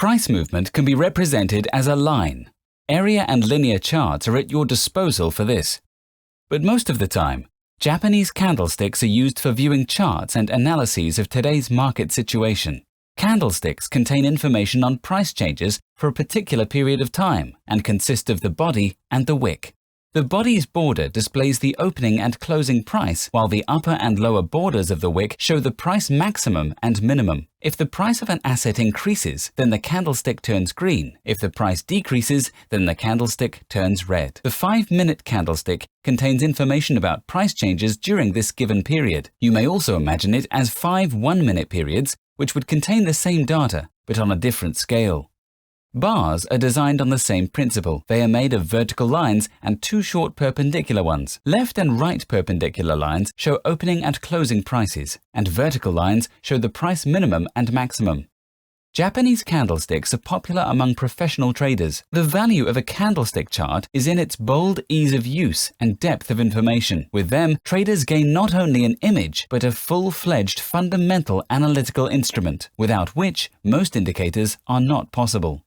Price movement can be represented as a line. Area and linear charts are at your disposal for this. But most of the time, Japanese candlesticks are used for viewing charts and analyses of today's market situation. Candlesticks contain information on price changes for a particular period of time and consist of the body and the wick. The body's border displays the opening and closing price, while the upper and lower borders of the wick show the price maximum and minimum. If the price of an asset increases, then the candlestick turns green. If the price decreases, then the candlestick turns red. The 5-minute candlestick contains information about price changes during this given period. You may also imagine it as 5 1-minute periods, which would contain the same data, but on a different scale. Bars are designed on the same principle. They are made of vertical lines and 2 short perpendicular ones. Left and right perpendicular lines show opening and closing prices, and vertical lines show the price minimum and maximum. Japanese candlesticks are popular among professional traders. The value of a candlestick chart is in its bold ease of use and depth of information. With them, traders gain not only an image, but a full-fledged fundamental analytical instrument, without which most indicators are not possible.